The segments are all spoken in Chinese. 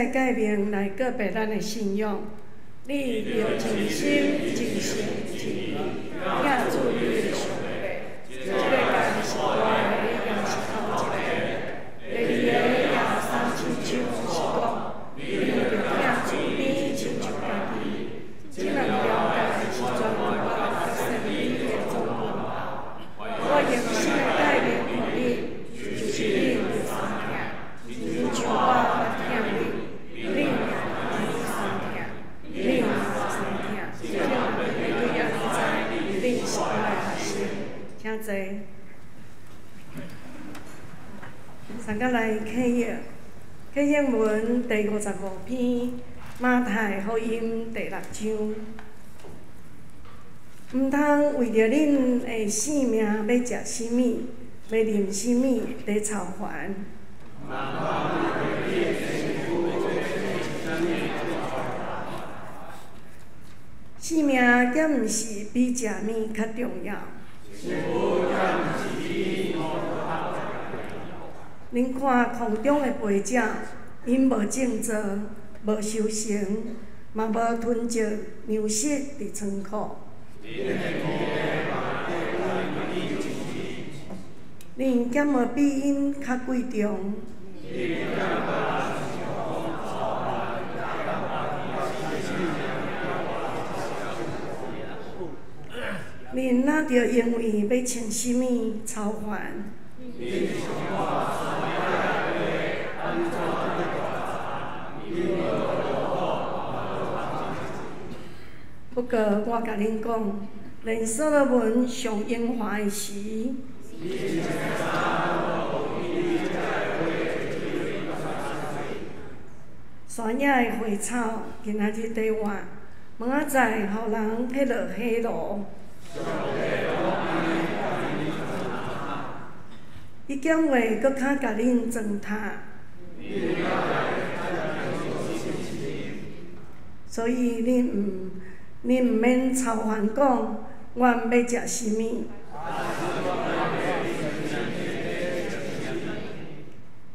的改变来告白咱的信仰。你着尽心、尽性、尽意，领主你的上帝。这个干是大个，也是头一个。第二个也三亲像是讲，你着领主你亲像家己。这两条解是全部我甲神你的总文化。我用心的改变予你，就是你的三听，亲像我捌听你，你也三听，你也三听，这样你对也知，你是我的学生，请坐。三甲来启应，启应文第55篇，马太福音第6章。毋通为着恁的性命要食什么，要啉什么，在操烦。性命敢毋是比食物较重要？恁看空中的飞鸟，因无种作，无收成，嘛无囤积粮食伫仓库。恁敢无比因较贵重？恁哪着因为要穿什么操烦？不过我甲恁讲，连所罗门上荣华的时，山野的花草今仔日在活，明仔载互人迄落火炉。伊减话搁较甲恁糟蹋，所以恁毋免操烦讲，我要食什么。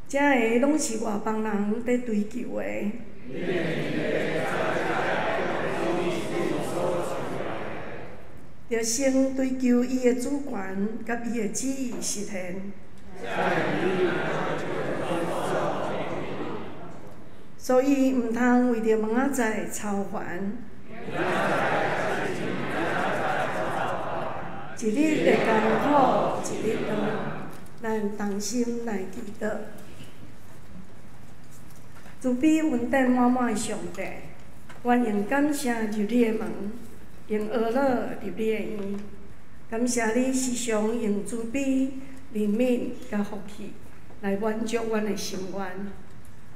这个拢是外邦人在追求的。着先追求伊的主权，甲伊的旨意实现。所以毋通为着明仔载操烦。一日的艰苦，一日长，咱同心来祈祷。慈悲恩典满满的上帝，愿用感谢入你的门，用恶乐入你的院。感谢你时常用慈悲、怜悯甲福气来满足阮的心愿。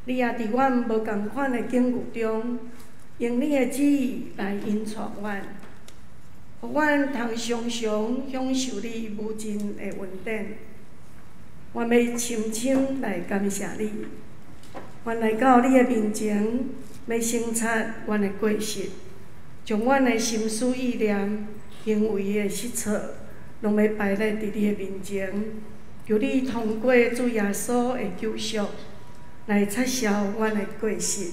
你也伫阮无共款的境遇中，用你的旨意来引带阮，互阮通常常享受你无尽的恩典。我要深深来感谢你。阮来到你的面前，要省察阮的过失，将阮的心思意念、行为的失错，拢要摆列伫你的面前，求你通过主耶稣的救赎，来撤销阮的过失，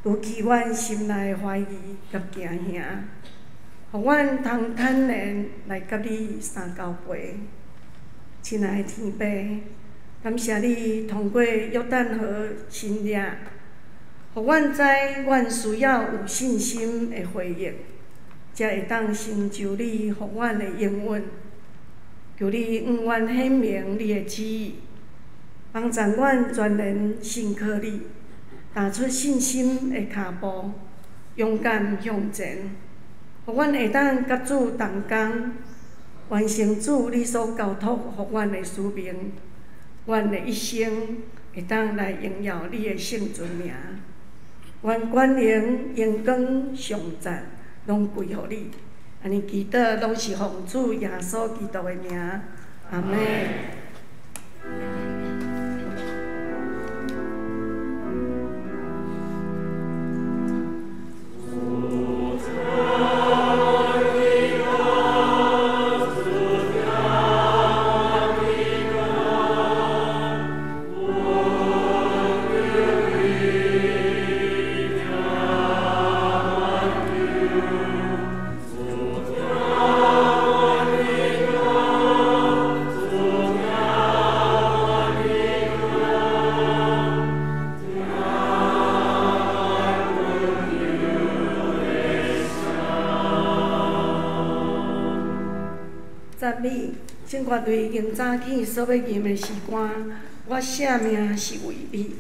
除去阮心内的怀疑甲惊吓，互阮通坦然来甲你相交陪。亲爱的天父，感谢你通过约旦河新约，互阮知阮需要有信心的回应，才会当成就你互阮的应允。求你永远显明你的旨意，帮助阮全然信靠你，踏出信心的脚步，勇敢向前，互阮会当甲主同工，完成主你所交托互阮的使命。阮的一生会当来荣耀你的圣尊名。愿权能、荣光、颂赞，拢归乎你。安尼祈祷，拢是奉主耶稣基督的名。阿门。答你，请绝对用早起所要吟的诗歌，我舍命是为你。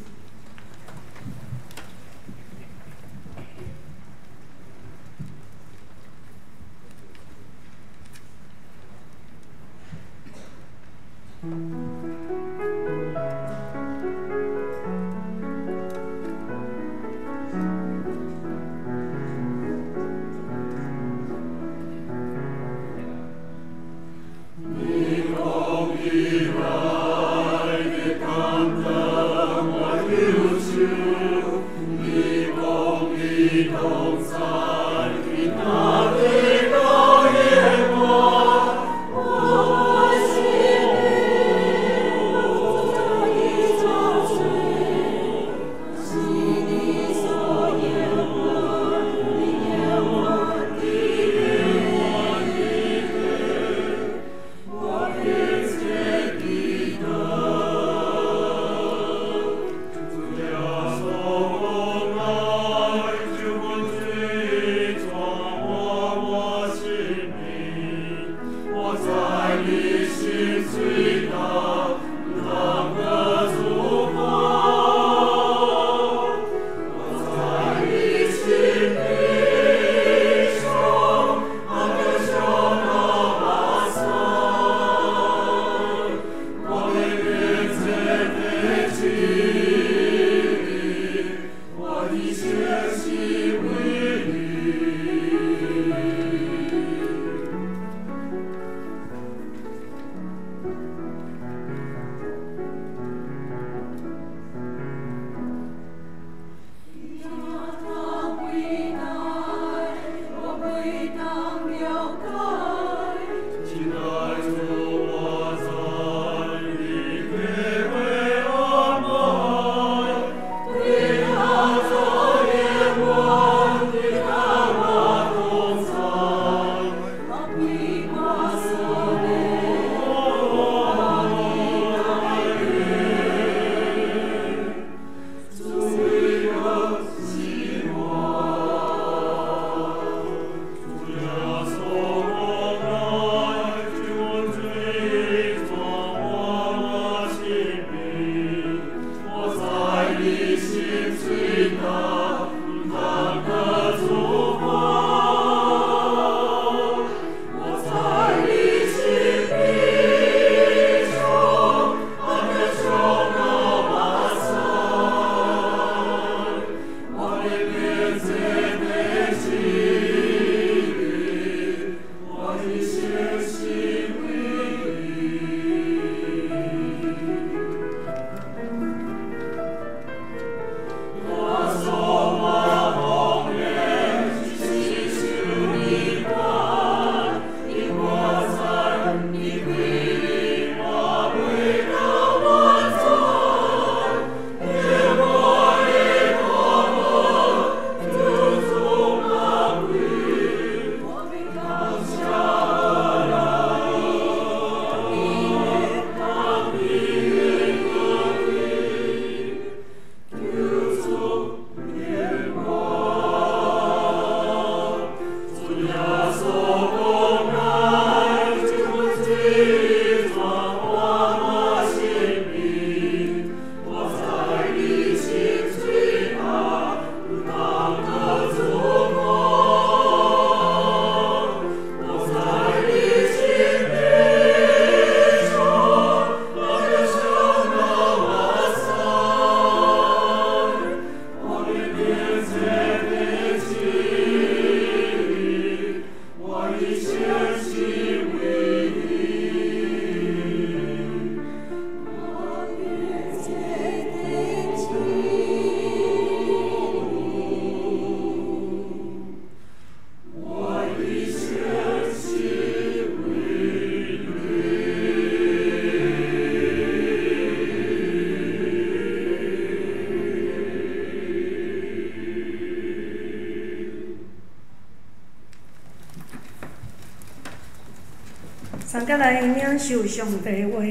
三甲来领受上帝话，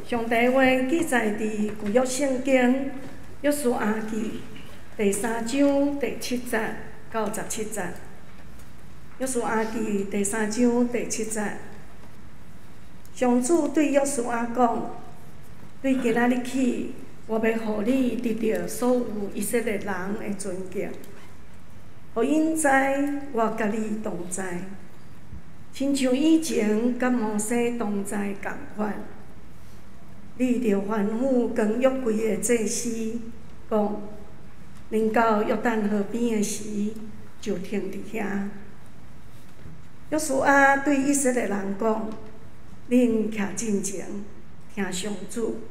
上帝话记载伫旧约圣经约书亚记第3章第7节到17节。约书亚记第3章第7节，上主对约书亚讲：“对今仔日起，我要互你得到所有以色列人的尊敬，互因知我甲你同在，亲像以前甲摩西同在共款。你着吩咐跟约柜的祭司讲，临到约旦河边的时，就停伫遐。”约书亚对以色列人讲：“恁徛真前，听上主，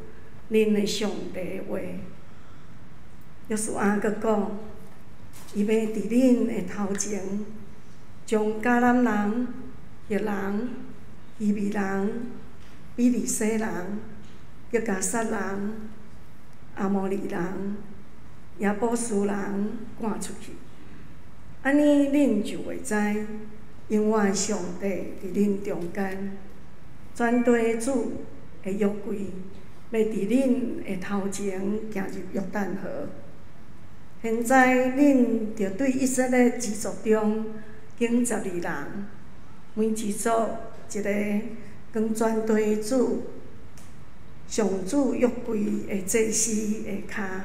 恁的上帝的话。”约书亚阁讲：“伊要伫恁的头前，将迦南人、赫人、希未人、比利洗人、吉甲撒人、阿摩利人、亚波斯人赶出去。安尼恁就会知。”永远上帝伫恁中间，全地主的约柜要伫恁的头前行入约旦河。现在恁着对以色列支族中经12人，每支族一个跟全地主上主约柜的祭司下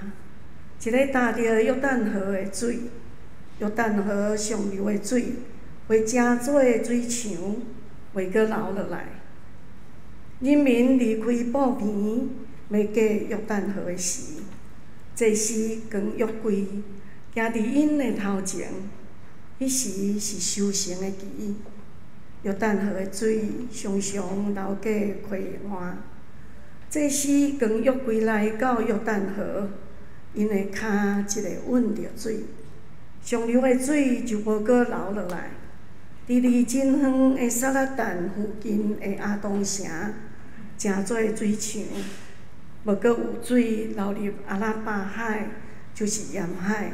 骹，一个踏着约旦河的水，约旦河上流的水。会正做水墙，袂阁流落来。人民离开布边，要过约旦河的时，祭司跟约柜行伫因的头前。迄时是收成的期，约旦河的水常常流过溪岸。祭司跟约柜来到约旦河，因的骹一个稳着水，上流的水就无阁流落来。伫离真远的撒拉但附近的阿东城，正做水墙，无阁有水流入阿拉巴海，就是盐海。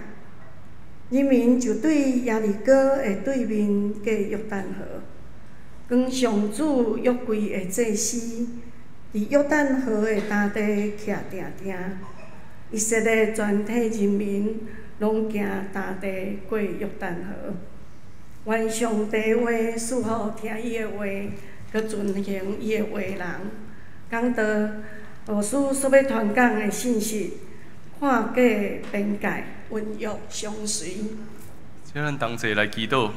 人民就对耶利哥的对面过约旦河，跟上主约柜的祭司伫约旦河的担地徛定定。以色列全体人民拢行担地过约旦河。愿上帝话赐予听伊的话，佮遵行伊的话人，讲道老师所要传讲的信息，看过边界，运用相随。请咱同齐来祈祷。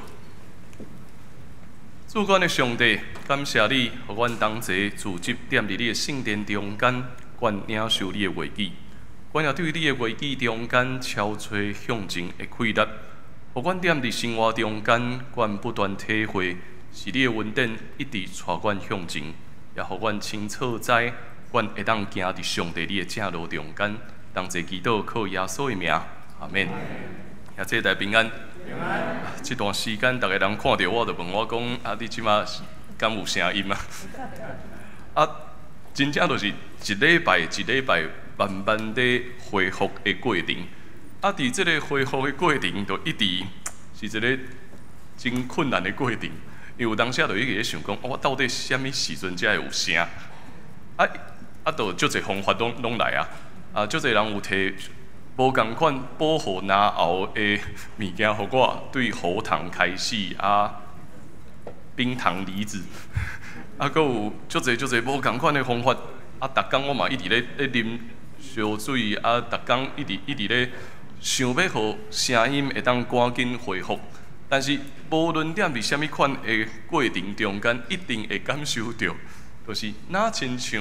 主管的上帝，感谢你，互阮同齐自集踮伫你的圣殿中间，愿领受你的话语，愿也对你的话语中间超吹向前的开力。互阮踮伫生活中间，阮不断体会，是你的恩典一直带阮向前，也互阮清楚知，阮会当行伫上帝你的正路中间。同齐祈祷，靠耶稣的名，阿免。也这大平安。这段时间，逐个人看到我，就问我讲：啊，你即马敢有声音啊？啊，真正就是一礼拜一礼拜，慢慢地恢复的过程。啊，伫即个恢复的过程，就一直是一个真困难的过程。因为有当时就一直咧想讲，我到底什么时阵才会有声？就足侪方法拢来啊！啊，足侪人有摕无共款保护牙后的物件，互我对喉糖开始啊，冰糖离子，啊，佮有足侪无共款的方法。啊，逐工我嘛一直咧啉烧水，啊，逐工一直咧。想要互声音会当赶紧恢复，但是无论踮伫什么款的过程中间，一定会感受到，就是哪亲像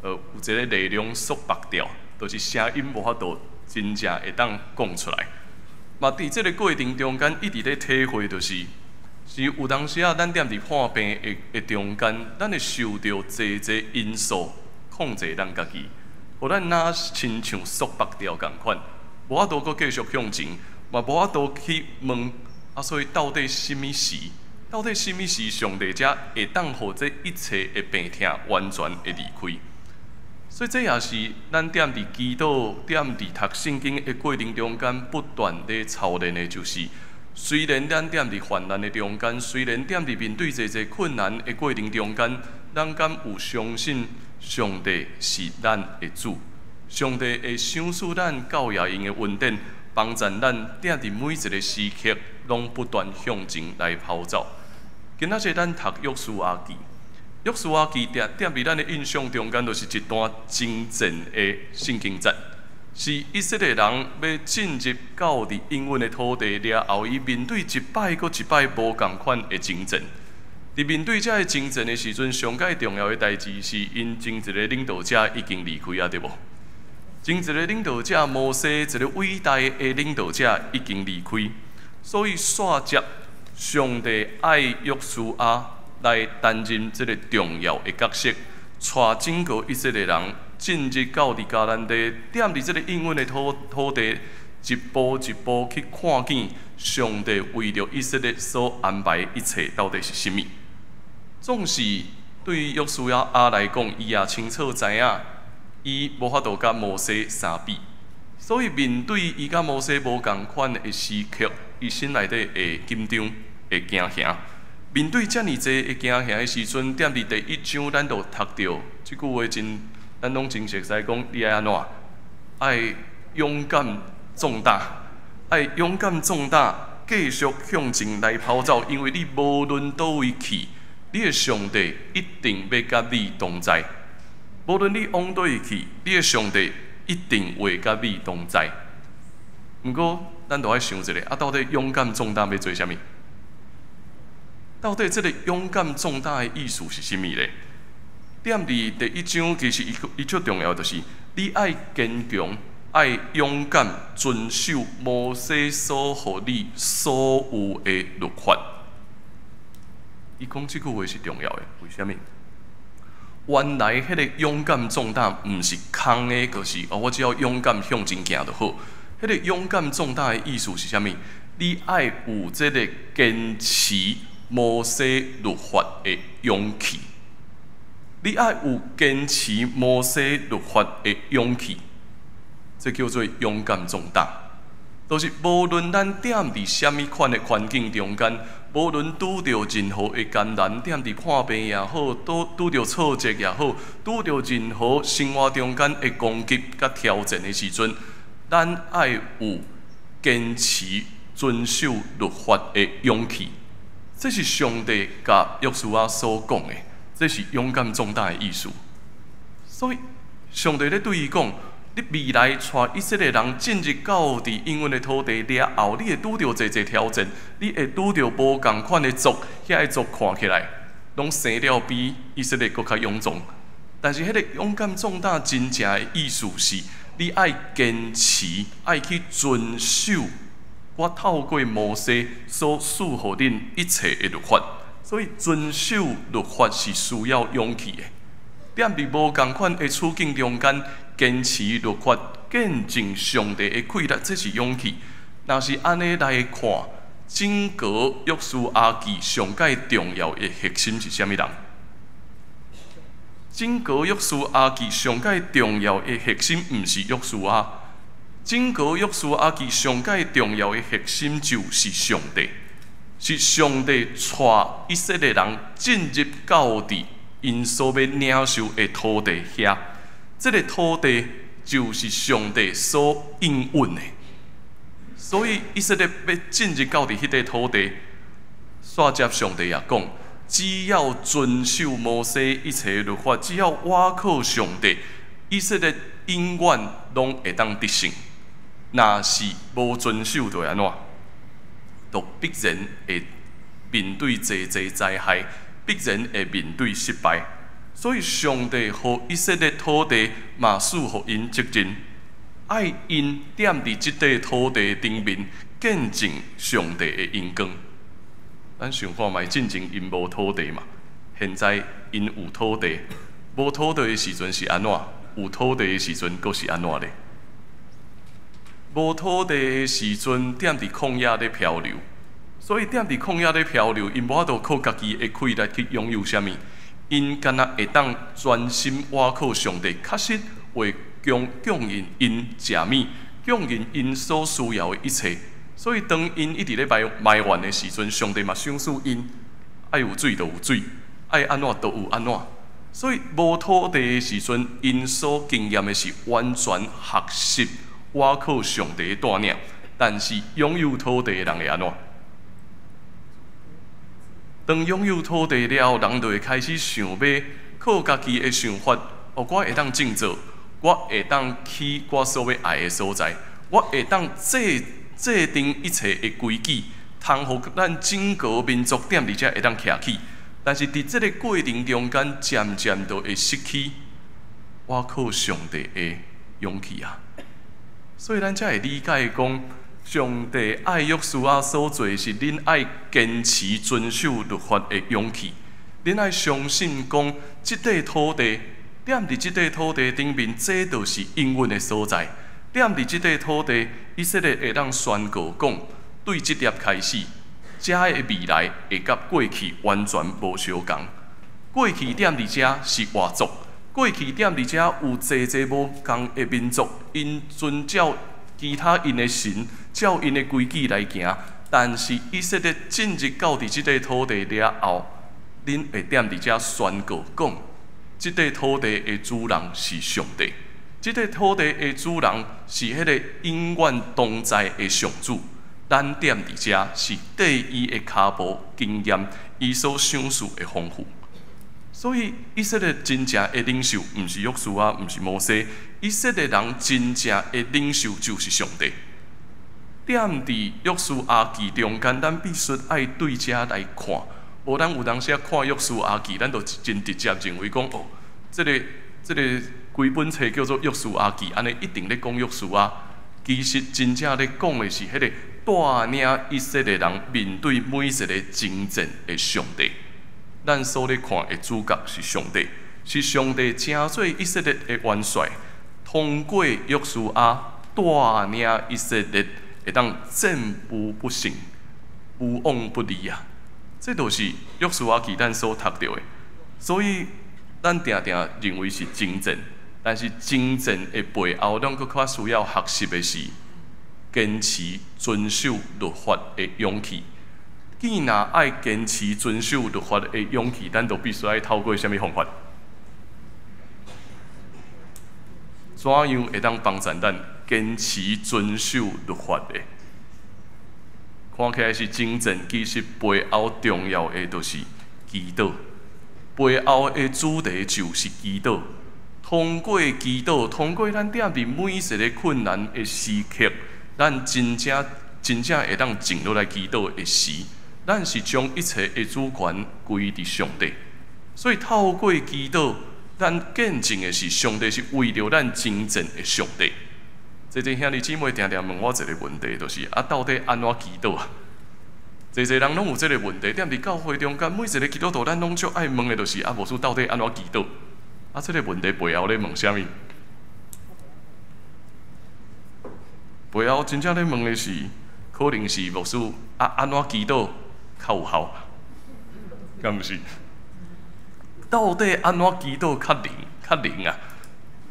有一个内容缩白掉，就是声音无法度真正会当讲出来。嘛，伫即个过程中间，一直咧体会，就是有当时啊，咱踮伫破病的中间，咱会受到侪因素控制咱家己，互咱哪亲像缩白掉共款。无法度阁继续向前，嘛无法度去问啊，所以到底什么时上帝才会当互这一切的病痛完全会离开？所以这也是咱踮伫祈祷、踮伫读圣经的过程中间不断地操练的，就是虽然咱踮伫患难的中间，虽然踮伫面对侪困难的过程中间，咱敢有相信上帝是咱的主？上帝会赏赐咱教育因的恩典，帮助咱踮伫每一个时刻，拢不断向前来跑走。今仔日咱读约书亚记，约书亚记点伫咱的印象中间，就是一段征战的圣经节，是以色列人要进入到伫应允的土地了后，伊面对一摆搁一摆无共款的征战。伫面对这个征战的时阵，上界重要的代志是因前一个领导者已经离开啊，对无？前一个领导者摩西，一个伟大的领导者已经离开，所以煞接上帝爱约书亚来担任这个重要的角色，带整个以色列人进入到伫迦南地，踮伫这个应允的土地，一步一步去看见上帝为着以色列所安排的一切到底是甚物。总是对于约书亚来讲，伊也清楚知影，伊无法度甲摩西相比，所以面对伊甲摩西无共款的时刻，伊心内底会紧张，会惊吓。面对遮尔济的惊吓的时阵，踮伫第1章，咱就读到即句话咱拢真熟悉讲，你爱安怎？爱勇敢壮大，爱勇敢壮大，继续向前来跑走，因为你无论倒位去，你的上帝一定要甲你同在。无论你往倒位去，你的上帝一定会甲你同在。不过，咱就爱想一下，到底勇敢壮大要做啥物？到底这个勇敢壮大的意思是甚物咧？踮伫第1章，其实伊最重要就是你爱坚强，爱勇敢遵守摩西所予你所有的律法。伊讲这句话是重要的，为什么？原来迄个勇敢壮大，毋是空的，就是我只要勇敢向前行就好。迄个勇敢壮大的意思是啥物？你爱有这个坚持摩西律法的勇气，你爱有坚持摩西律法的勇气，这叫做勇敢壮大。就是无论咱踮伫什么款的环境中间，无论拄着任何的艰难，踮伫破病也好，拄着挫折也好，拄着任何生活中间的攻击甲挑战的时阵，咱爱有坚持遵守律法的勇气。这是上帝甲约书亚所讲的，这是勇敢壮大的意思。所以，上帝咧对伊讲：你未来带以色列人进入到伫应允的土地了后，你会拄着侪挑战，你会拄着无共款的族，遐个族看起来拢生了比以色列搁较勇壮。但是，迄个勇敢壮大真正的意思是，你爱坚持，爱去遵守。我透过摩西所赐予恁一切的律法，所以遵守律法是需要勇气的。踮伫无共款的处境中间，坚持律法，见证上帝的气力，这是勇气。若是安尼来看，整个约书亚记上界重要的核心是啥物人？整个约书亚记上界重要的核心，毋是约书亚。整个约书亚记上界重要的核心就是上帝，是上帝带以色列人进入到伫因所要领受的土地遐。这个土地就是上帝所应允的，所以以色列要进入到伫迄个土地，煞接上帝也讲，只要遵守摩西一切律法，只要倚靠上帝，以色列永远拢会当得胜。若是无遵守，就会安怎？就必然会面对济灾害，必然会面对失败。所以上帝予以色列土地嘛赐予因责任，爱因踮伫即块土地顶面见证上帝的恩光。咱想看卖进前因无土地嘛，现在因有土地，无土地的时阵是安怎？有土地的时阵，阁是安怎咧？无土地的时阵，踮伫旷野咧漂流，所以踮伫旷野咧漂流，因无法度靠家己的气力去拥有啥物，因敢若会当专心倚靠上帝，确实会供应因食物，供应因所需要的一切。所以当因一直咧埋怨的时阵，上帝嘛赏赐因，爱有水就有水，爱安怎就有安怎。所以无土地的时阵，因所经验的是完全学习倚靠上帝的带领。但是拥有土地的人会安怎？当拥有土地了后，人就会开始想买，靠家己的想法，我会当种植，我会当去我所要爱的所在，我会当制定一切的规矩，通互咱整个民族踮伫遮会当徛起。但是伫这个过程中间，渐渐就会失去我靠上帝的勇气啊。所以咱才会理解讲，上帝爱约书亚所做是恁爱坚持遵守律法的勇气，恁爱相信讲，即块土地踮伫即块土地顶面，这就是应允的所在。踮伫即块土地，以色列会当宣告讲，对即粒开始。遮的未来会甲过去完全无相共。过去踮伫遮是外族，过去踮伫遮有济无共的民族，因遵照其他因的神，照因的规矩来行。但是以色列进入到伫即块土地了后，恁会踮伫遮宣告讲，即块土地的主人是上帝，即块土地的主人是迄个永远同在的上主。咱踮伫遮是对伊的脚步经验，伊所想事的丰富。所以以色列真正的领袖，毋是约书亚，毋是摩西，以色列人真正的领袖就是上帝。踮伫约书亚记中间，咱必须爱对遮来看。无咱有当时看约书亚记，咱就真直接认为讲哦，这个规本册叫做约书亚记，安尼一定咧讲约书亚。其实真正咧讲的是迄个带领以色列人面对每一个征战的上帝。咱所咧看的主角是上帝，是上帝正做以色列的元帅，通过约书亚带领以色列会当战无不胜、无往不利啊！这就是约书亚记咱所读到的。所以咱定定认为是征战。但是征战的背后，咱佫较需要学习的是坚持遵守律法的勇气。既然爱坚持遵守律法的勇气，咱就必须要透过什么方法？怎样会当帮助咱坚持遵守律法的？看起来是征战，其实背后重要的就是祈祷，背后的主题就是祈祷。通过祈祷，通过咱踮伫每一个困难的时刻，咱真正会当静落来祈祷的时，咱是将一切的主权归伫上帝。所以透过祈祷，咱见证的是上帝是为着咱征战的上帝。这兄弟姊妹常常问我一个问题，就是到底安怎祈祷啊？济人拢有这个问题，踮伫教会中间，每一个基督徒咱拢足爱问的，就是无事到底安怎祈祷？这个问题背后咧问啥物？背后真正咧问的是，可能是牧师安怎祈祷较有效，敢毋是？到底安怎祈祷较灵啊？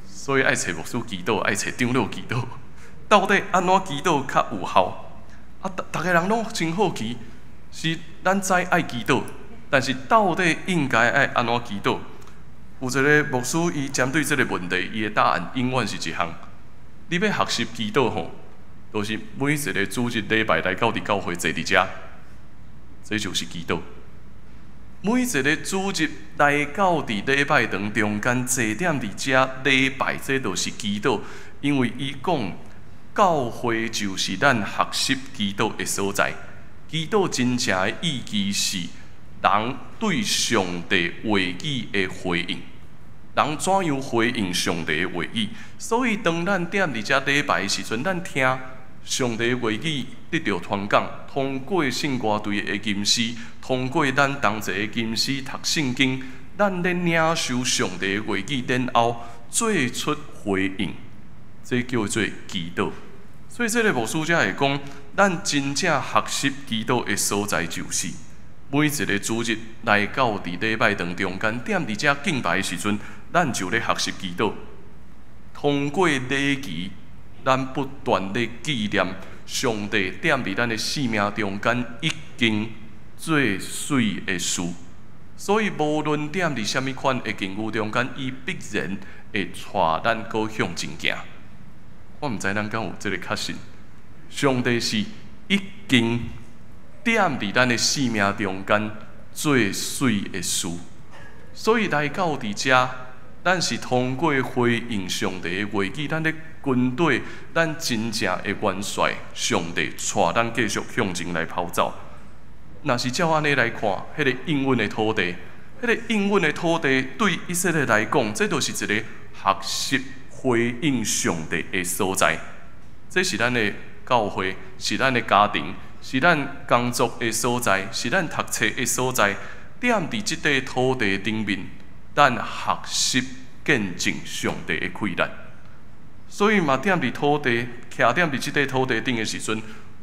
所以爱找牧师祈祷，爱找长老祈祷。到底安怎祈祷较有效？大家人拢真好奇，是咱知爱祈祷，但是到底应该爱安怎祈祷？有一个牧师，伊针对这个问题，伊的答案永远是一项：你要学习祈祷吼，就是每一个主日礼拜来到伫教会坐伫遮，这就是祈祷。每一个主日来到伫礼拜堂中间坐踮伫遮礼拜，这就是祈祷。因为伊讲，教会就是咱学习祈祷的所在。祈祷真正的意义是人对上帝话语的回应，人怎样回应上帝的话语？所以当咱踮伫遮礼拜的时阵，咱听上帝的话语得到传讲，通过圣歌队的吟诗，通过咱同齐的吟诗读圣经，咱咧领受上帝的话语，然后做出回应，这叫做祈祷。所以这个牧师才会讲，咱真正学习祈祷的所在就是。每一个主日来到伫礼拜堂中间，踮伫遮敬拜的时阵，咱就咧学习祈祷。通过礼仪，咱不断咧纪念上帝踮伫咱的生命中间已经做水的事。所以无论踮伫什么款的境遇中间，伊必然会带咱搁向前行。我毋知咱敢有这个确信，上帝是已经踮伫咱的生命中间做水的事。所以来到伫遮，咱是通过回应上帝的话语，咱的军队，咱真正的元帅上帝带咱继续向前来跑走。若是照安尼来看，迄个应允的土地，迄个应允的土地对以色列来讲，这就是一个学习回应上帝的所在。这是咱的教会，是咱的家庭，是咱工作的所在，是咱读册的所在。踮伫即块土地顶面，咱学习见证上帝的快乐。所以嘛，踮伫土地，徛踮伫即块土地顶的时阵，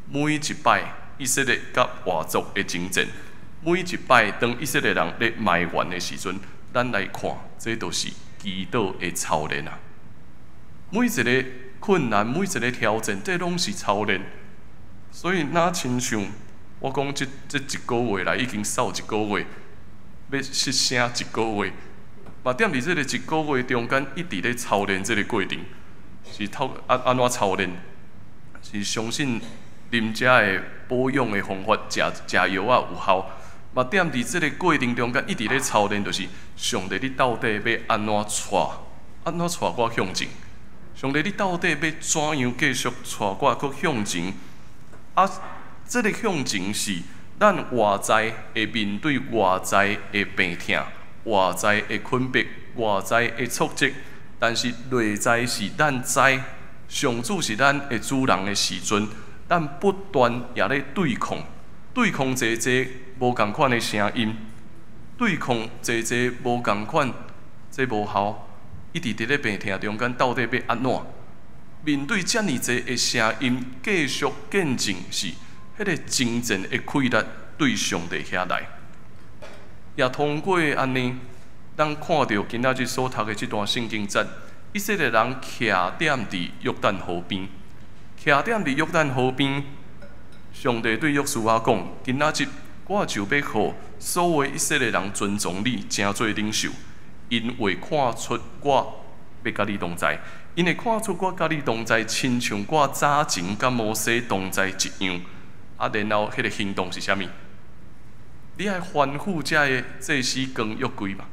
每一摆以色列甲外族的征战，每一摆当以色列人咧埋怨的时阵，咱来看，这都是祈祷的操练啊。每一个困难，每一个挑战，这拢是操练。所以哪亲像我讲这一个月来已经扫一个月，要失声一个月，嘛踮伫这个一个月中间一直咧操练这个过程，是安怎操练？是相信啉食的保养的方法，食药啊有效。嘛踮伫这个过程中间一直咧操练，就是上帝你到底要安怎带我向前？上帝你到底要怎样继续带我搁向前？啊，这个向前是咱外在会面对外在的病痛、外在的困迫、外在的挫折，但是内在是咱知上主是咱的主人的时阵，咱不断也咧对抗一个无共款的声音，对抗一个无共款，这无效，一直伫咧病痛中间到底要安怎？面对遮尔济的声音，继续见证是迄个真正的快乐对上帝遐来。也通过安尼，咱看到今仔日所读的这段圣经节，以色列人徛踮伫约旦河边，徛踮伫约旦河边，上帝对约书亚讲：今仔日我就要互所有以色列人尊重你，诚做领袖，因为看出我要甲你同在。因会看出我甲你同在，亲像我早前甲摩西同在一样。啊，然后迄个行动是啥物？你爱吩咐遮个祭司光约柜嘛？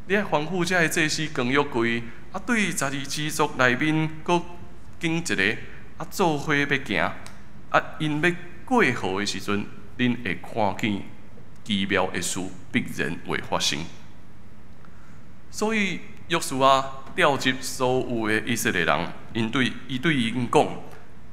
你爱吩咐遮个祭司光约柜，啊，对12支族内面搁拣一个，啊，做伙要行，啊，因要过河的时阵，恁会看见奇妙的事必然会发生。所以约书亚召集所有的以色列人，伊对因讲：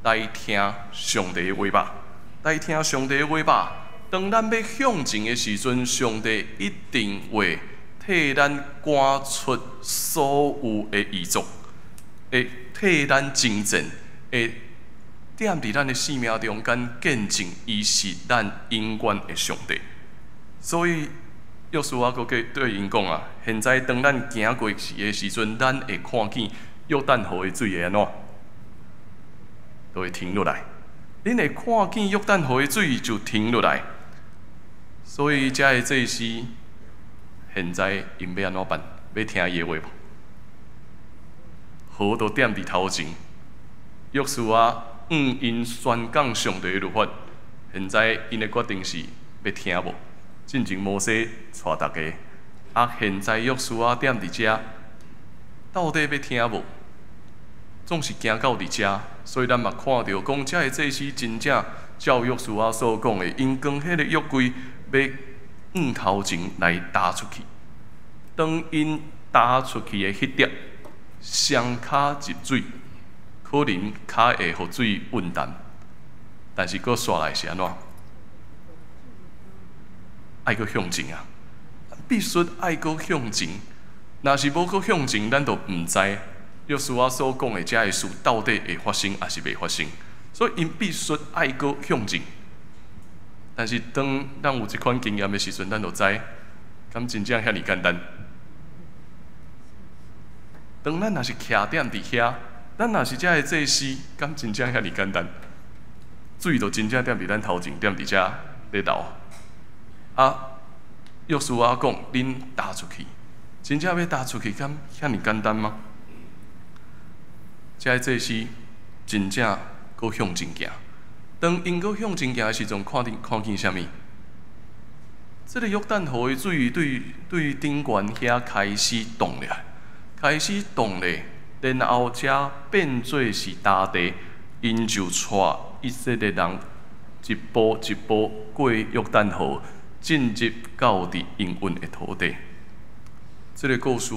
来听上帝的话吧，来听上帝的话吧。当咱要向前的时阵，上帝一定会替咱赶出所有的异族，会替咱征战，会踮伫咱的生命中间见证，伊是咱永远的上帝。所以约书亚佫对因讲啊，现在当咱行过去的时阵，咱会看见约旦河的水会安怎，都会停落来。恁会看见约旦河的水就停落来。所以遮个祭司现在因要安怎办？要听伊的话无？河都踮伫头前，约书亚因宣讲上帝的律法，现在因的决定是要听无？进前摩西带大家，啊，现在约书亚踮伫遮，到底要听无？总是行到伫遮，所以咱嘛看到讲，遮个祭司真正照约书亚所讲的，因将迄个约柜要头前来打出去。当因打出去的迄粒，双脚入水，可能脚会互水晕淡，但是佫刷来是安怎？爱佫向前啊！必须爱佫向前。若是无佫向前，咱就毋知约书亚所讲的遮个事到底会发生还是袂发生。所以因必须爱佫向前。但是当咱有即款经验的时阵，咱就知，敢真正遐尼简单？当咱若是徛踮伫遐，咱若是遮个祭司，敢真正遐尼简单？水就真正踮伫咱头前，踮伫遮咧流。啊，约书亚讲，恁打出去，真正要打出去，敢遐尼简单吗？遮祭司真正搁向前行。当因搁向前行的时阵，看见啥物？这个约旦河的水对顶悬遐开始动了，然后才变做是大地，因就带以色列人一步一步过约旦河，进入到伫应允的土地。这个故事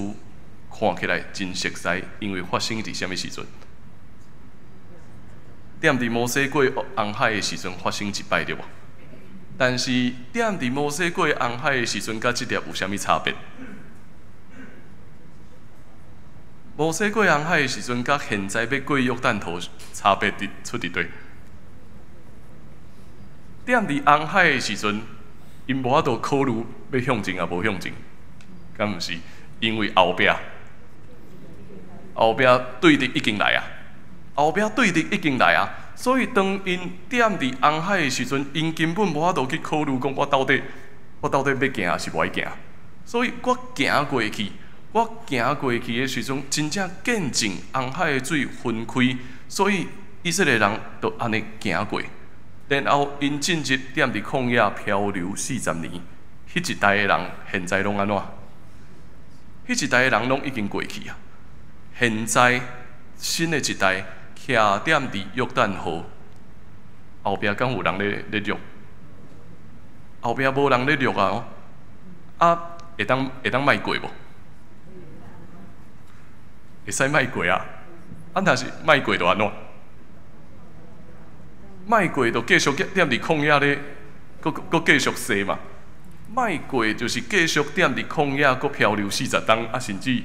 看起来真熟悉，因为发生伫什么时阵？踮伫摩西过红海的时阵发生一摆对无？但是踮伫摩西过红海的时阵，甲即条有啥物差别？摩西过红海的时阵，甲现在要过约旦河差别出伫对？踮伫红海的时阵，因无法度考虑要向前啊，无向前，敢毋是？因为后壁对敌已经来啊，所以当因踮伫红海的时阵，因根本无法度去考虑讲我到底要行还是袂行。所以我行过去的时阵，真正见证红海的水分开，所以以色列人就安尼行过。然后因进入踮伫旷野漂流40年，迄一代的人现在拢安怎？迄一代的人拢已经过去啊。现在新的一代徛踮伫约旦河后壁，敢有人咧掠？后壁无人咧掠啊！会当迈过无？会使迈过啊！若是迈过就安怎？迈过就继续踮伫旷野咧，搁继续踅嘛。迈过就是继续踮伫旷野，搁漂流40冬啊，甚至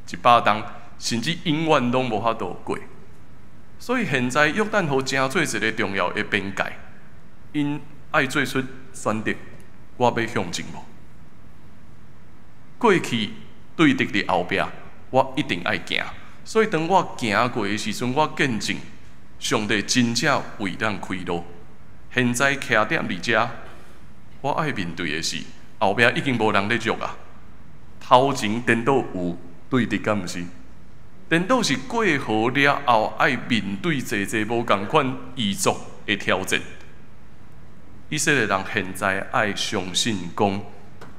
100冬，甚至永远拢无法度过。所以现在约旦河成做一个重要的边界，因爱做出选择，我要向前无？过去对敌伫后壁，我一定爱行。所以当我行过的时阵，我见证上帝真正为咱开路。现在徛踮伫遮，我爱面对的是后壁已经无人咧捉啊。头前颠倒有对敌，敢毋是？颠倒是过河了后，爱面对侪无共款异族的挑战。以色列人现在爱相信讲，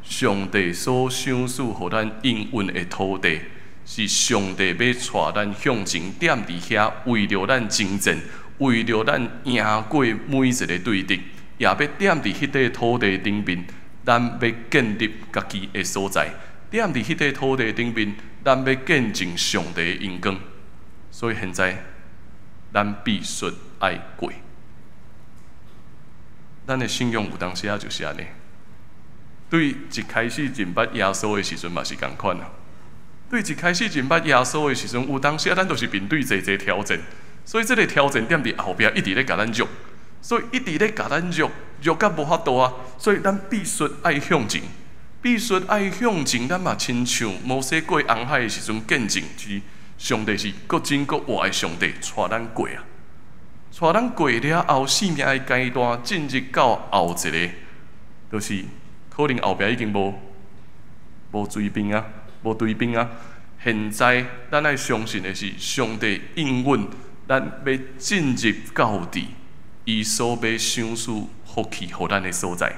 上帝所赏赐予咱应允的土地，是上帝要带咱向前踮伫遐，为着咱征战，为着咱赢过每一个对敌，也要踮伫迄块土地顶面，咱要建立家己的所在。踮伫迄块土地顶面，咱要见证上帝的荣光。所以现在，咱必须爱过。咱的信仰有当时就是安尼。对一开始认捌耶稣的时阵嘛是共款啊。对一开始认捌耶稣的时阵，有当时咱就是面对侪挑战，所以这个挑战踮伫后壁一直咧甲咱捉，所以一直咧甲咱捉甲无法度啊。所以咱必须爱向前。必须爱向前，咱嘛亲像摩西过红海的时阵见证，是上帝是搁真搁活的上帝，带咱过啊，带咱过了后，生命的阶段进入到后一个，就是可能后壁已经无追兵啊，无追兵啊。现在咱爱相信的是上帝应允，咱要进入到地，伊所要赏赐福气予咱的所在。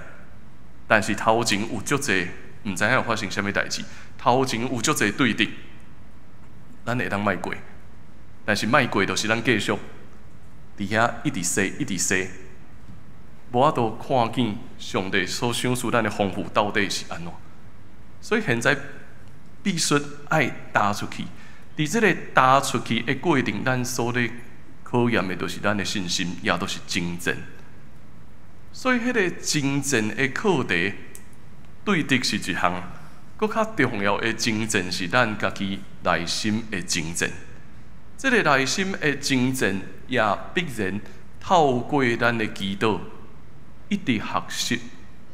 但是头前有足侪，毋知影有发生啥物代志。头前有足侪对敌，咱会当迈过，但是迈过就是咱继续伫遐一直踅，无法度看见上帝所赏赐咱的丰富到底是安怎。所以现在必须爱踏出去。伫即个踏出去的过程，咱所咧考验的，就是咱的信心，也都是征战。所以，迄个征战的课题，对敌是一项，搁较重要的征战是咱家己内心的征战。这个内心的征战，也必然透过咱的祈祷，一直学习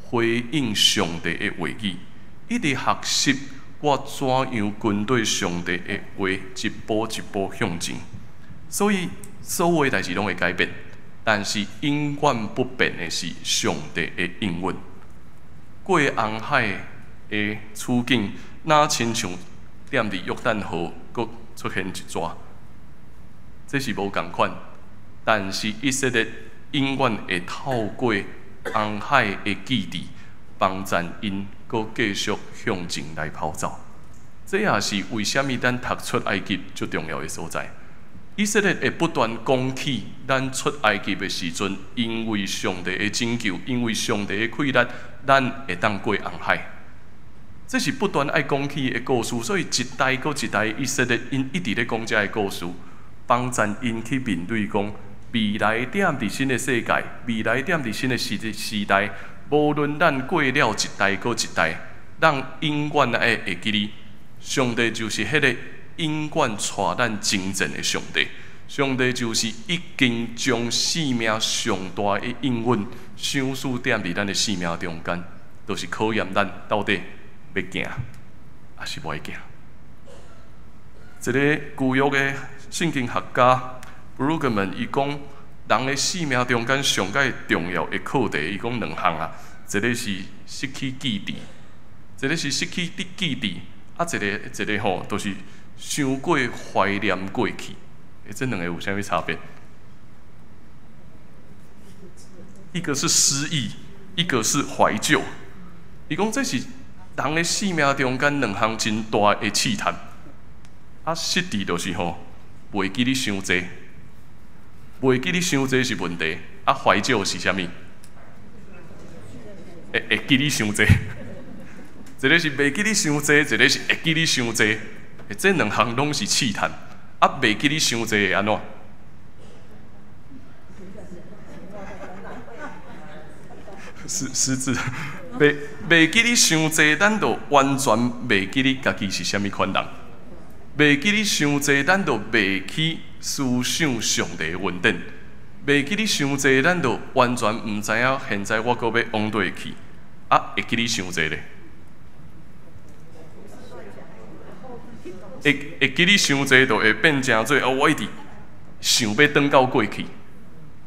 回应上帝的话语，一直学习我怎样跟对上帝的话，一步一步向前。所以，所有的代志拢会改变。但是永远不变的是上帝的应允。过红海的处境，哪亲像踮伫约旦河，佫出现一逝，这是无共款。但是以色列永远会透过红海的记忆，帮赞因，搁继续向前来跑走。这也是为什么咱读出埃及最重要的所在。以色列会不断讲起咱出埃及的时阵，因为上帝的拯救，因为上帝的馈力，咱会当过红海。这是不断爱讲起的故事，所以一代搁一代以色列因一直咧讲这个故事，帮赞因去面对讲未来点伫新的世界，未来点伫新的时代，无论咱过了一代搁一代，咱永远会记哩。上帝就是迄个永远带咱征战的上帝，上帝就是已经将生命上大的应允，想事点伫咱的生命中间，就是考验咱到底要行还是袂行。一个旧约的圣经学家 Brueggemann 伊讲，人的生命中间上界重要的课题，伊讲两项啊，一个是失去记忆，一个是失去记忆。一个吼，都是想过怀念过去，这两个有啥物差别？一个是失忆，一个是怀旧。伊讲这是人的生命中间两项真大的试探。失忆就是吼，袂记你伤济，袂记你伤济是问题。怀旧是啥物？会记你伤济。一个是袂记你伤济，一个是会记你伤济，这两项拢是试探。袂记你伤济会安怎？失智。袂记你伤济，咱就完全袂记你家己是啥物款人。袂记你伤济，咱就袂去思想上帝的恩典。袂记你伤济，咱就完全毋知影现在我搁要往倒去。会记你伤济咧？会记你伤济，就会变成做我一直想要转到过去，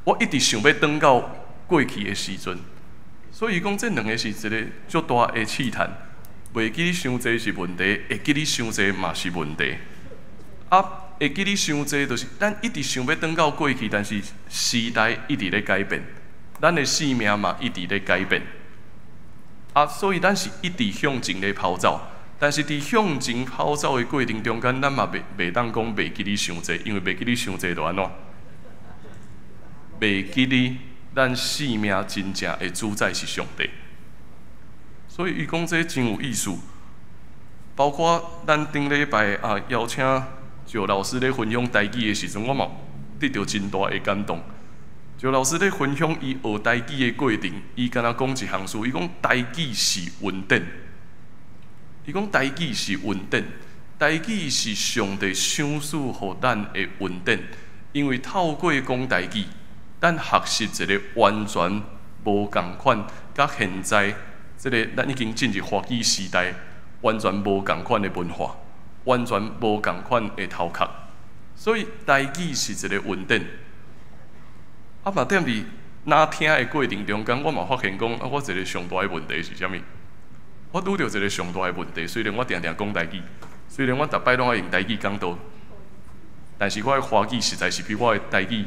我一直想要转到过去的时阵。所以讲，这两个是一个足大的试探。袂记你伤济是问题，会记你伤济嘛是问题。会记你伤济，就是咱一直想要转到过去，但是时代一直咧改变，咱的生命嘛一直咧改变。所以咱是一直向前咧跑走。但是伫向前跑走的过程中间，咱嘛袂当讲袂记你伤济，因为袂记你伤济就安怎？袂记你咱生命真正的主宰是上帝。所以伊讲这真有意思，包括咱顶礼拜邀请赵老师咧分享台语的时阵，我嘛得到真大的感动。赵老师咧分享伊学台语的过程，伊敢若讲一项事，伊讲台语是恩典。伊讲台语是恩典，台语是上帝赏赐予咱的恩典，因为透过讲台语，咱学习一个完全无共款，甲现在咱已经进入华语时代，完全无共款的文化，完全无共款的头壳，所以台语是一个恩典。嘛踮伫哪听的过程中间，我嘛发现讲，我一个上大的问题是啥物？我拄到一个上大的问题，虽然我常常讲台语，虽然我逐摆拢爱用台语讲道，但是我的华语实在是比我的台语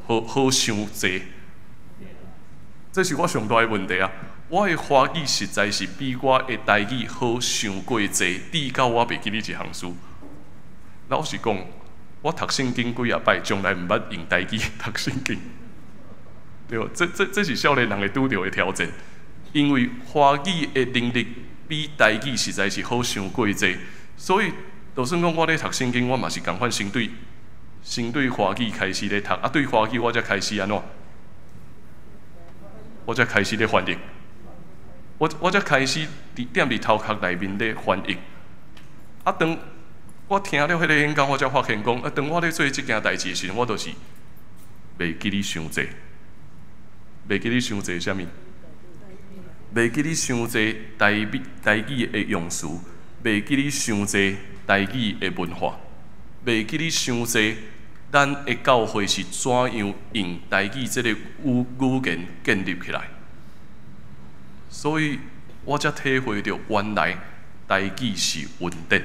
好伤济。这是我上大的问题啊！我的华语实在是比我的台语好伤过济，低到我袂记哩一项事。老实讲，我读圣经几啊摆，从来毋捌用台语读圣经。对，这是少年人会拄到的挑战。因为华语的能力比台语实在是好伤过济，所以就算讲我咧读圣经，我嘛是共款先对华语开始咧读，对华语我才开始安怎？我才开始咧翻译，我才开始踮伫头壳内面咧翻译。当我听了迄个演讲，我才发现讲，当我咧做即件代志时，我就是袂记哩伤济，袂记哩伤济啥物？袂记你伤济台语的用词，袂记你伤济台语的文化，袂记你伤济咱的教会是怎样用台语这个语言建立起来。所以我才体会到原来台语是恩典，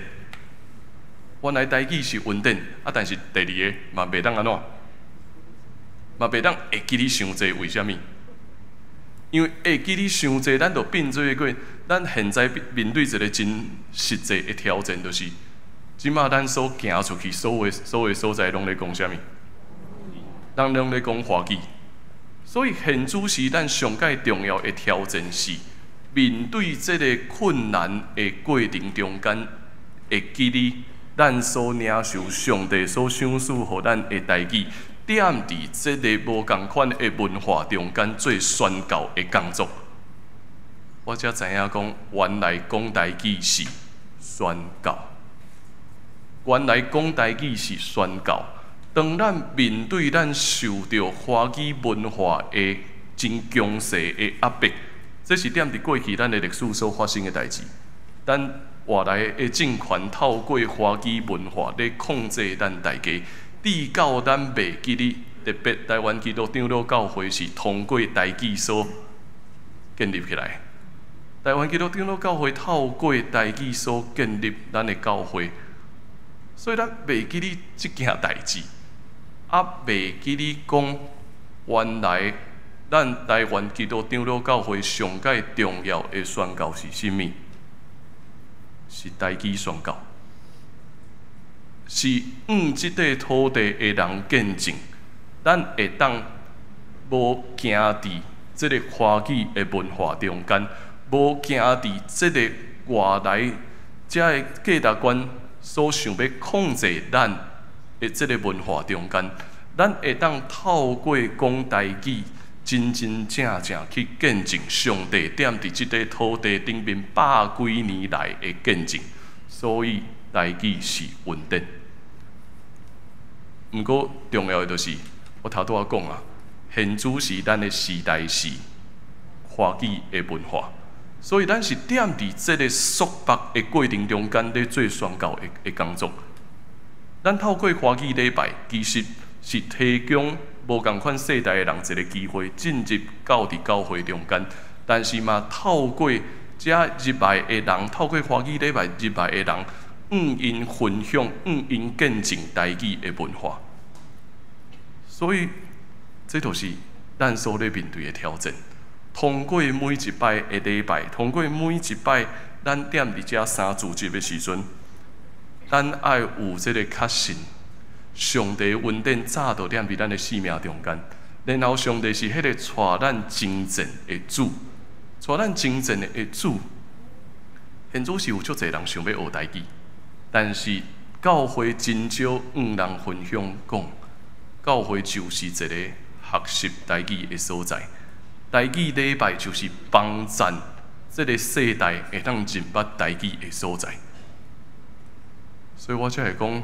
原来台语是恩典。但是第二个嘛袂当安怎，嘛袂当会记你伤济，为虾米？因为会记你伤济，咱就变做过。咱现在面对一个真实际的挑战，就是即马咱所行出去所有所在，拢咧讲啥物？人拢咧讲华语。所以现主时咱上界重要的挑战是，面对这个困难的过程中间，会记你咱所领受上帝所赏赐予咱的代志。踮伫这个无共款的文化中间做宣教的工作，我才知影讲，原来讲台语是宣教。原来讲台语是宣教。当咱面对咱受到华语文化的真强势的压迫，这是踮伫过去咱的历史所发生的代志。咱外来的政权透过华语文化咧控制咱大家。至到咱袂记哩，特别台湾基督长老教会是通过台语所建立起来。台湾基督长老教会透过台语所建立咱的教会，所以咱袂记哩即件代志，袂记哩讲原来咱台湾基督长老教会上界重要的宣教是啥物？是台语宣教。是即块土地的人见证，咱会当无行伫即个华语的文化中间，无行伫即个外来遮个价值观所想要控制咱的即个文化中间，咱会当透过讲台语，真真正正去见证上帝踮伫即块土地顶面百几年来的见证，所以台语是稳定。毋过重要的就是，我头拄仔讲啊，现主时咱的时代是华语的文化，所以咱是踮伫即个束缚的过程中间咧做宣教的工作。咱透过华语礼拜，其实是提供无共款世代的人一个机会进入到伫教会中间，但是嘛，透过遮入来的人，透过华语礼拜入来的人，因分享，因见证台语的文化。所以，这就是咱所咧面对的挑战。通过每一摆的礼拜，通过每一摆咱踮伫遮三自集的时阵，咱爱有这个确信，上帝恩典早就踮伫咱的生命中间。然后上帝是迄个带咱精进的主，带咱精进的主。现主是有足侪人想要学台语，但是教会真少人分享讲。教会就是一个学习台语的所在，台语礼拜就是帮助这个世代会当认捌台语的所在。所以我才会讲，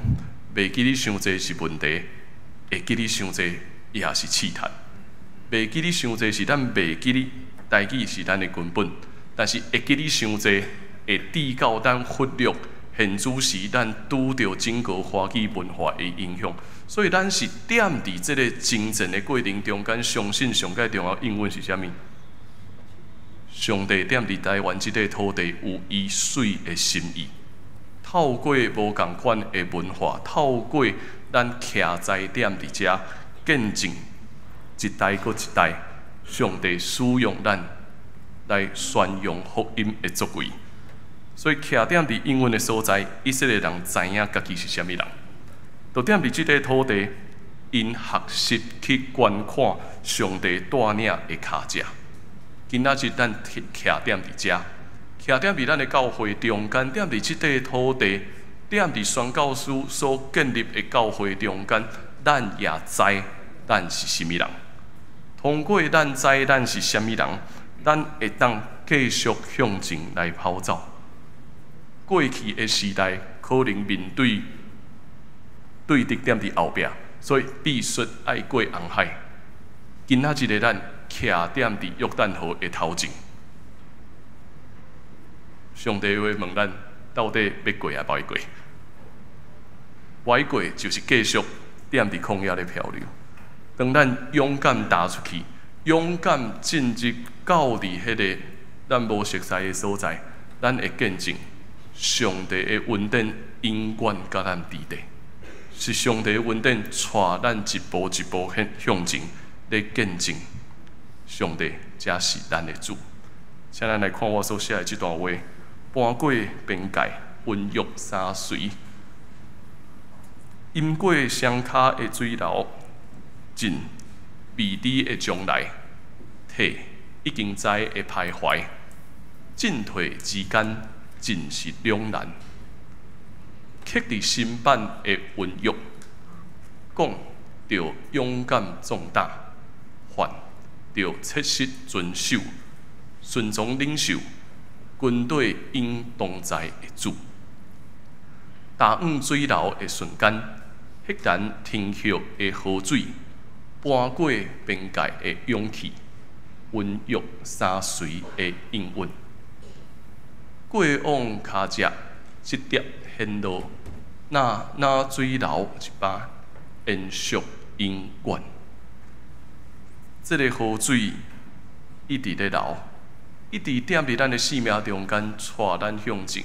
袂记你伤济是问题，会记你伤济也是试探。袂记你伤济是咱袂记你台语是咱的根本，但是会记你伤济会致到咱忽略现主时咱拄着整个华语文化的影响。所以，咱是踮伫即个精进的过程中间，相信上界重要应允是啥物？上帝踮伫台湾即块土地有伊水的心意，透过无共款的文化，透过咱徛在踮伫遮见证一代搁一代，上帝使用咱来宣扬福音的作为。所以，徛踮伫应允的所在，以色列人知影家己是啥物人。就踮伫即块土地，因学习去观看上帝带领的脚迹。今仔日咱徛踮伫遮，徛踮伫咱的教会中间，踮伫即块土地，踮伫宣教师所建立的教会中间，咱也知咱是啥物人。通过咱知咱是啥物人，咱会当继续向前来跑走。过去的时代可能面对对敌踮伫后壁，所以必须爱过红海。今仔日的咱徛踮伫约旦河的头前，上帝会问咱到底要过也袂过？袂过就是继续踮伫旷野的漂流。当咱勇敢踏出去，勇敢进入到伫迄个咱无熟悉的所在，咱会见证上帝的恩典永远甲咱伫地。是上帝的恩典带咱一步一步向前，来见证上帝才是咱的主。请咱来看我所写的这段话：搬过边界，温约三随，饮过双脚的水流，进未知的将来，体已经知的徘徊，进退之间尽是两难。刻伫心版的温约，讲着勇敢壮大，犯着切实遵守。顺从领袖，军队应当在的主。大堰水流的瞬间，赫然天歇的河水，搬过边界的勇气，温约三随的应允。过往脚迹，一叠显露，那水流一般，延续永远。这个河水一直在流。一直踮伫咱的生命中间，带咱向前。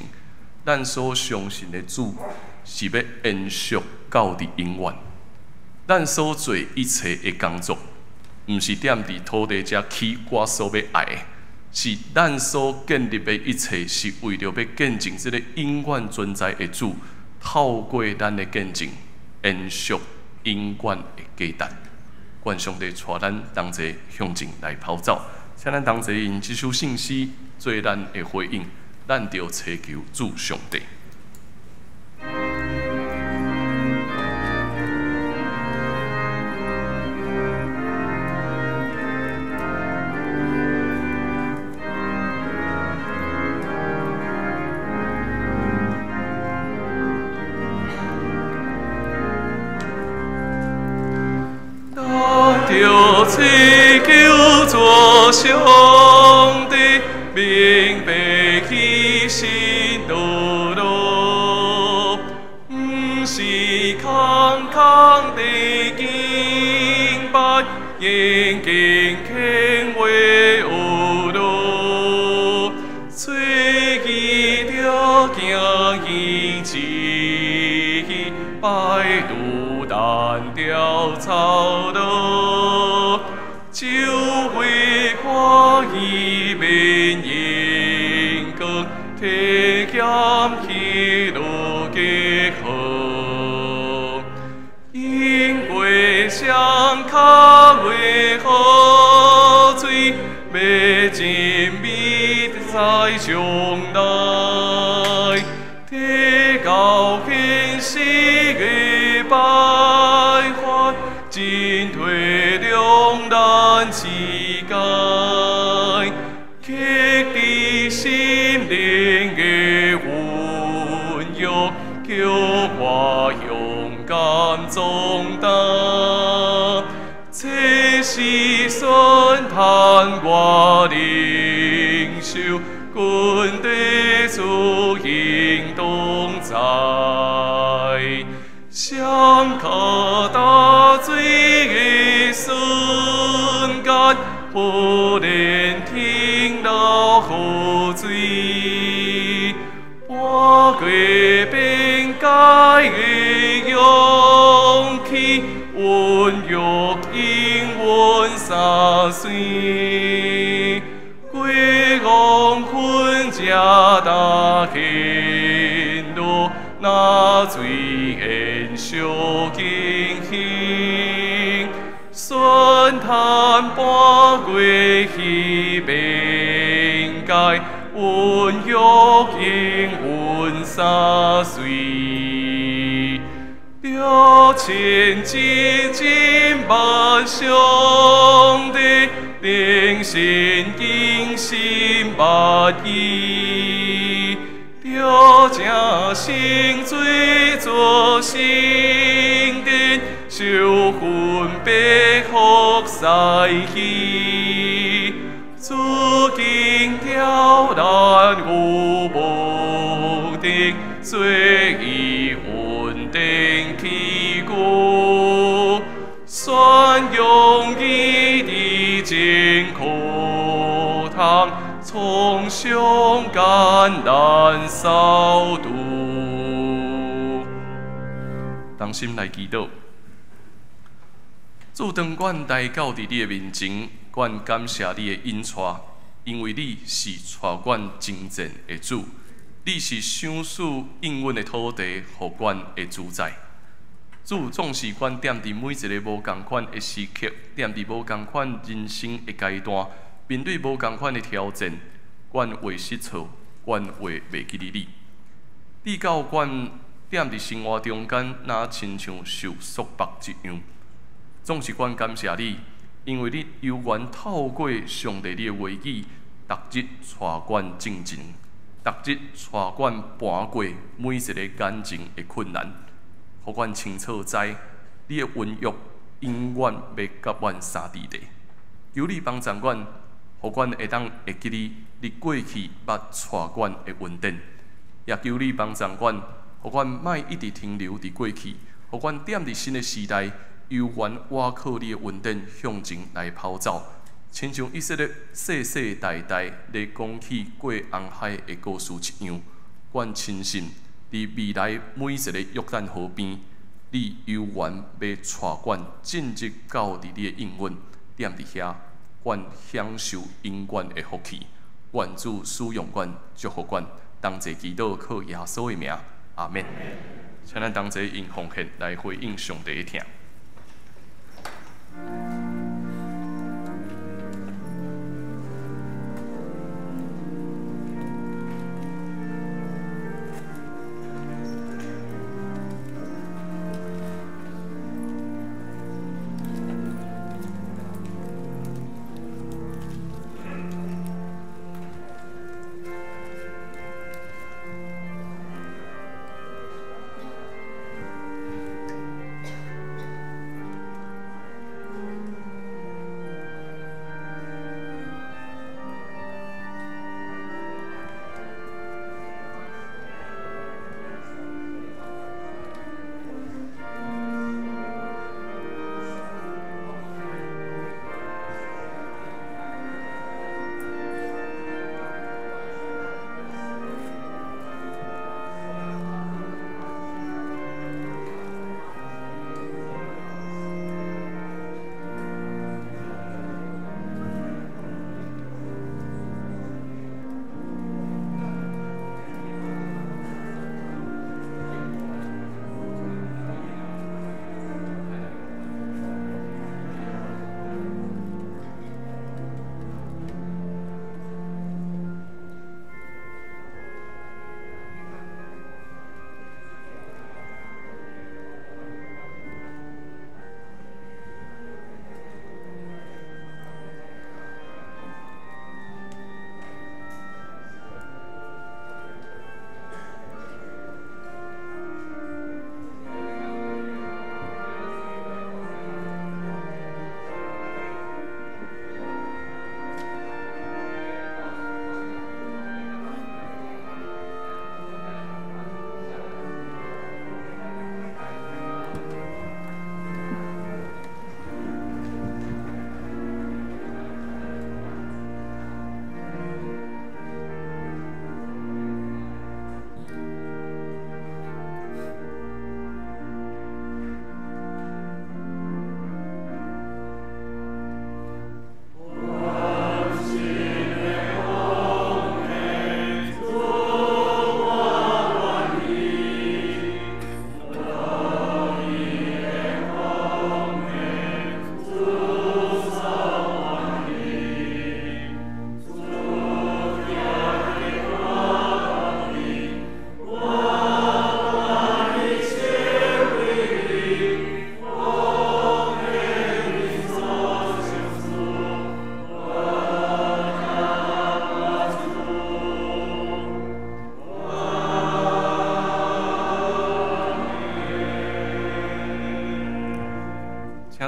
咱所相信的主，是要延续到伫永远。咱所做一切的工作，毋是踮伫土地遮起我所要爱的，是咱所建立的一切，是为着要见证这个永远存在的主，透过咱的见证，延续永远的价值。愿上帝带咱同齐向前来跑走。请咱同齐用这首信息做咱的回应，咱着祈求主上帝。咱着祈求主上帝明白其心道路，不是空空的敬拜，严谨肯为学路，随意着行一致，摆渡单调草路。就会看伊面眼光，体检喜乐结合，因为相卡为何水，要进秘在将来，提高现实的败坏，进退两难之间，刻伫心灵的温约，叫我勇敢壮大。这是宣探我领袖，军队主行动在，相靠大水的瞬间，忽然听到河水，搬过边界的勇气，温约应允三岁，归黄昏正大显露，那水延续进行，宣探搬过去边界，温约应允三岁。了千金金万上帝，灵心敬心八意，了正心罪作心殿，受分别福赛去，主经挑战有目的，随意稳定起鼓，宣扬伊的真课堂，从上橄榄扫毒。同心来祈祷，主当愿来到伫你的面前，阮感谢你的引带，因为你是带阮征战的主，你是赏赐应允的土地，互阮的主宰。主总是阮踮伫每一个无共款的时刻，踮伫无共款人生的阶段，面对无共款的挑战，阮会失措，阮会袂记你。你教阮踮伫生活中间，若亲像受束缚一样。总是阮感谢你，因为你有缘透过上帝你的话语，逐日带阮进前，逐日带阮搬过每一个眼前的困难，互阮清楚知你的恩约永远要甲阮相伫地。求你帮助阮，互阮会当会记你过去捌带阮的恩典，也求你帮助阮，互阮莫一直停留伫过去，互阮踮伫新的时代。有缘倚靠你的恩典向前来跑走，亲像以色列世世代代咧讲起过红海的故事一样。阮深信，伫未来每一个约旦河边，你有缘要带阮进入到伫你的应允，踮伫遐，阮享受永远的福气。愿主使用阮，祝福阮，同齐祈祷靠耶稣的名，阿免。请咱同齐用奉献来回应上帝的听。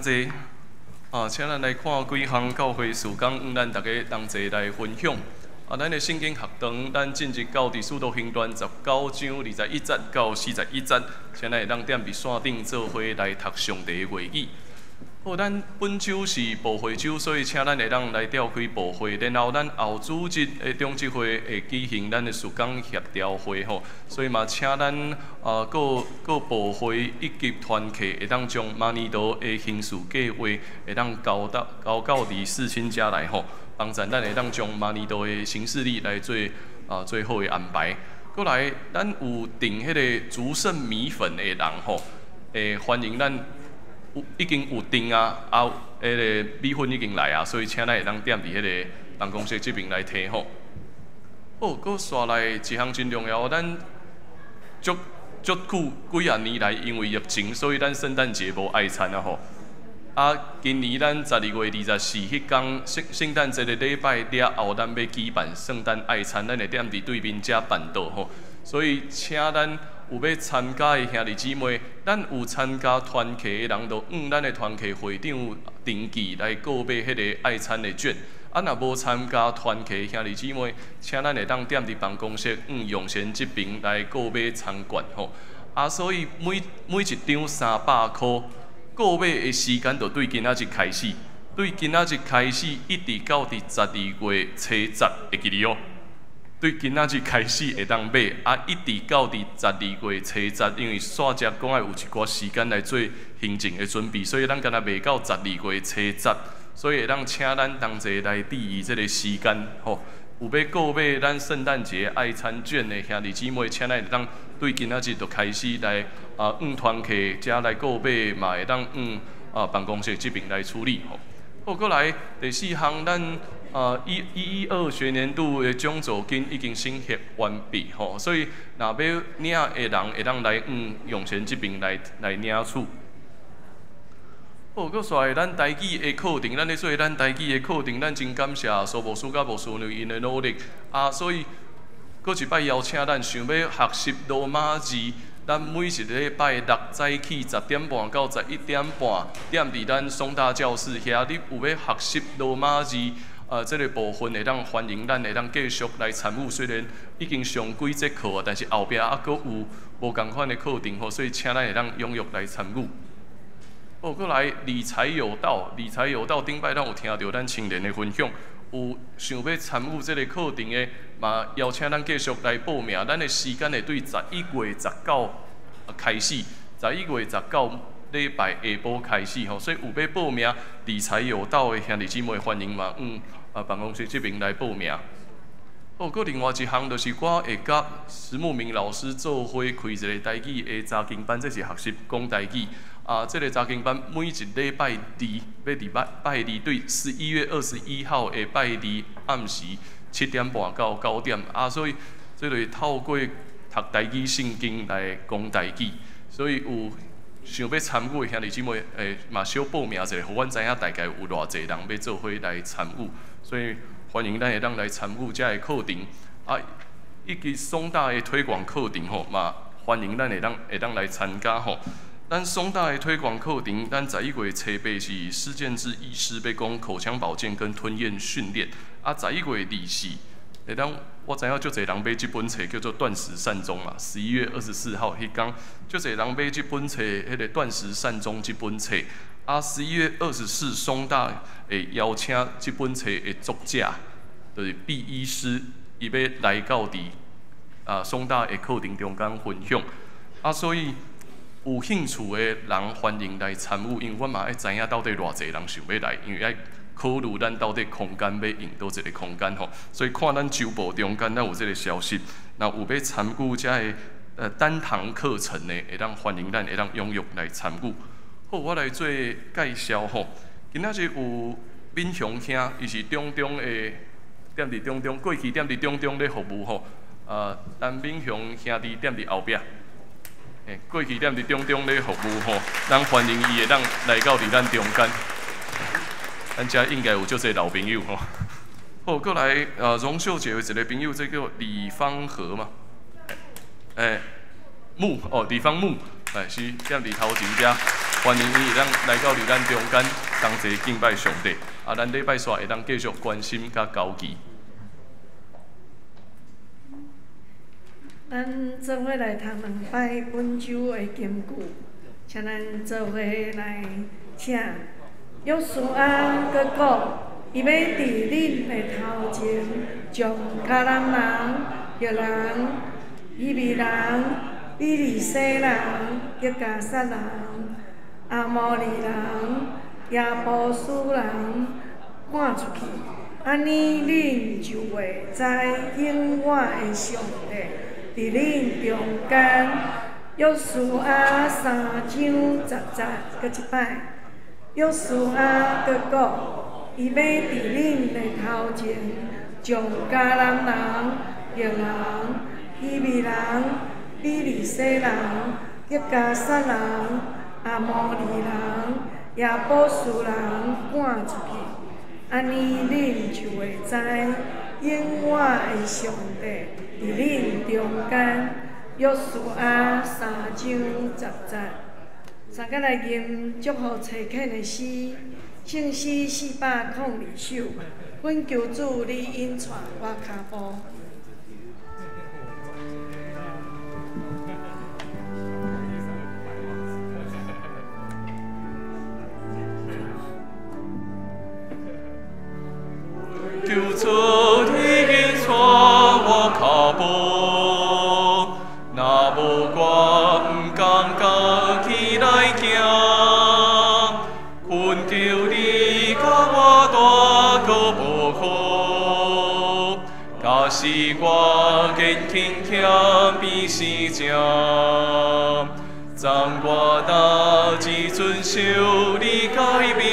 请请咱来看几项教会事工，咱大家同齐来分享。咱的圣经学堂，咱进入到伫使徒行传19章21节到41节，请咱会当踮伫线顶做伙来读上帝的话语。好，咱本周是步会周，所以请咱会当来召开步会，然后咱后主日的中执会会举行咱的属港协调会吼，所以嘛请咱各步会以及团契会当将马尼多的刑事计划会当交到李世清家来吼，帮咱会当将马尼多的行事历来做最好的安排。过来，咱有订迄个竹圣米粉的人吼，欢迎咱。已经有订啊，迄个米粉已经来啊，所以请咱会当踮伫迄个办公室这边来提吼。哦，搁刷来一项真重要，咱足几啊年来，因为疫情，所以咱圣诞节无爱餐啊吼。今年咱12月24迄天圣诞节的礼拜了后，咱要举办圣诞爱餐，咱会踮伫对面遮办到吼。所以请咱有要参加的兄弟姊妹，咱有参加团契的人，就咱的团契会长定期来购买迄个爱餐的券。若无参加团契的兄弟姊妹，请咱会当踮伫办公室用膳这边来购买餐券吼。所以每一张300块，购买的时间就对今仔日开始，对今仔日开始一直到12月初10会记哩哦。对今仔日开始会当买，一直到12月初10，因为煞只讲要有一寡时间来做行政的准备，所以咱敢若卖到12月初10，所以会当请咱同齐来注意这个时间吼。有要购买咱圣诞节爱餐券的兄弟姊妹，请咱会当对今仔日就开始来团契遮来购买，嘛会当办公室这边来处理吼。好，过来第4项咱。112学年度的奖助金已经审核完毕吼，所以若要领的人会当来用钱这边来领取。好，搁煞咱台语的课程，咱咧做咱台语的课程，咱真感谢苏牧师甲牧师娘因的努力所以搁一摆邀请咱想要学习罗马字。咱每一个礼拜六早起10点半到11点半，踮伫咱松大教室遐，你有要学习罗马字？这个部分会当欢迎咱会当继续来参与，虽然已经上几节课但是后壁阁有无共款的课程吼，所以请咱会当踊跃来参与。好，过来理财有道，理财有道顶摆咱有听到咱青年的分享，有想要参与这个课程的，嘛邀请咱继续来报名。咱的时间会对11月19开始，11月19。礼拜下晡开始吼，所以有要报名理财有道的兄弟姊妹，欢迎嘛办公室这边来报名。好，搁另外一项就是我会甲石木明老师做伙开一个台语的查经班，这是学习讲台语。这个查经班每一礼拜2，要伫拜2对11月21号的拜2暗时7点半到9点所以这个透过读台语圣经来讲台语，所以有。想要参与的兄弟姊妹，嘛小报名一下，互阮知影大概有偌济人要做伙来参与，所以欢迎咱会当来参与这个课程以及松大的推广课程吼，嘛欢迎咱会当来参加吼。咱松大的推广课程，咱11月初8是施建志医师要讲口腔保健跟吞咽训练，11月24。会当我知影足侪人买这本册叫做《断食善终》嘛，11月24号迄天，足侪人买这本册，迄个《断食善终》这本册，11月24松大会邀请这本册的作者，就是毕医师，伊要来到伫松大的课程中间分享所以有兴趣的人欢迎来参与，因为我嘛爱知影到底偌侪人想要来，因为爱。考虑咱到底空间要用倒一个空间吼，所以看咱周报中间咱有这个消息，那有要参与这个单堂课程的，会当欢迎咱会当踊跃来参与。好，我来做介绍吼。今仔日有敏雄兄，伊是中的踮伫中，过去踮伫中咧服务吼。咱敏雄兄弟踮伫后壁，过去踮伫中咧服务吼，咱欢迎伊会当来到伫咱中间。咱遮应该有足侪老朋友吼。好，过来荣秀姐有一个朋友，这叫李方和嘛，李方木，是踮伫头前遮，欢迎伊会当来到伫咱中间，同齐敬拜上帝。咱礼拜煞会当继续关心甲交期。咱做伙来读2摆本周的经句，请咱做伙来请约书亚搁讲，伊要伫恁的头前，将迦南人、赫人、以利人、比利洗人、吉加撒人、阿摩利人、耶布斯人赶出去。安尼，恁就会知永远的上帝伫恁中间。约书亚3章10节搁一摆。约书亚搁讲，伊要伫恁的头前，将迦南人、赫人、以利人、比利洗人、吉加撒人、阿摩利人、耶布斯人赶出去。安尼，恁就会知永远的上帝伫恁中间。约书亚3章10节。三甲来吟祝福册恳的诗，圣诗402首，阮求主你引带我脚步。求主你引带我脚步，若无我毋甘家己来行，困着你甲我大个无好，假使我坚挺欠比时正，暂我大志遵守你改变，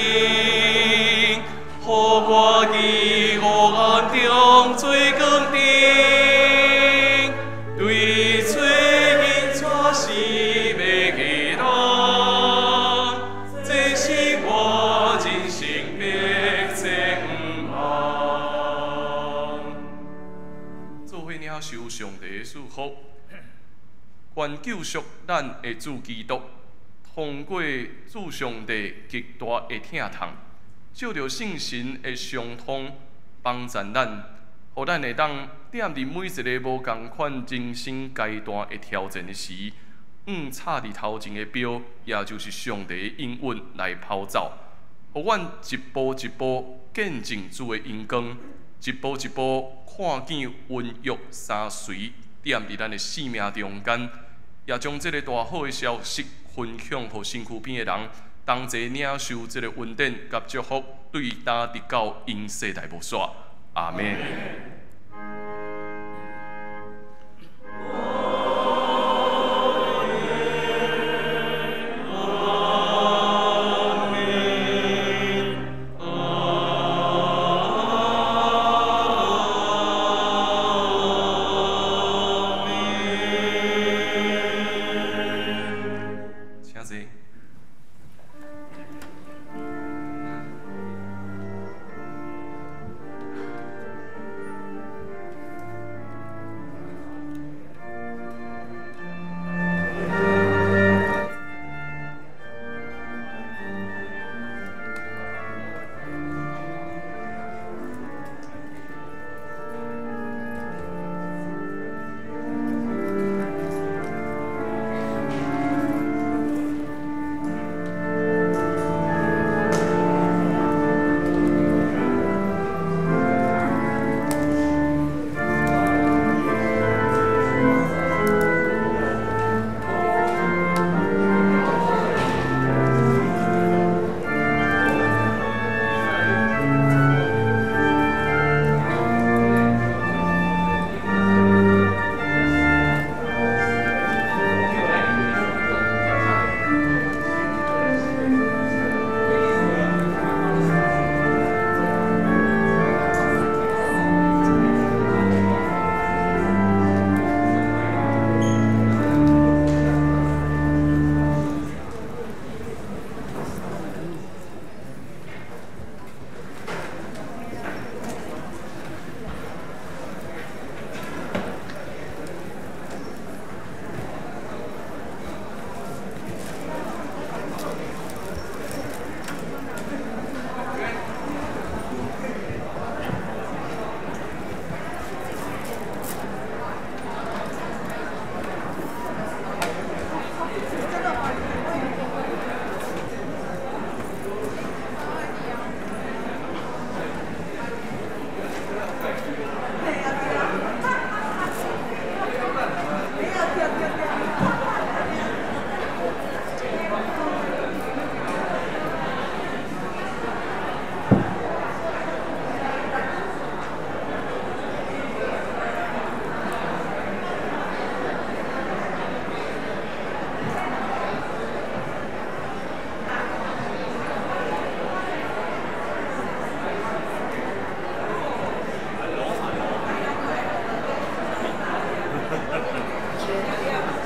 予我伫黑暗中做光灯，对做因错是要记人，这是我人生必经望。做伙领受上帝的祝福，愿救赎咱的主基督，通过主上帝极大的疼痛。照着圣神的相通，帮助咱，互咱会当踮伫每一个无共款人生阶段的挑战的时，插伫头前的标，也就是上帝的应允来跑走，互阮一步一步见证主的荣光，一步一步看见温约三随踮伫咱的生命中间，也将这个大好的消息分享互身躯边的人。同齐领受这个恩典甲祝福，对答得到因世代无煞。阿门。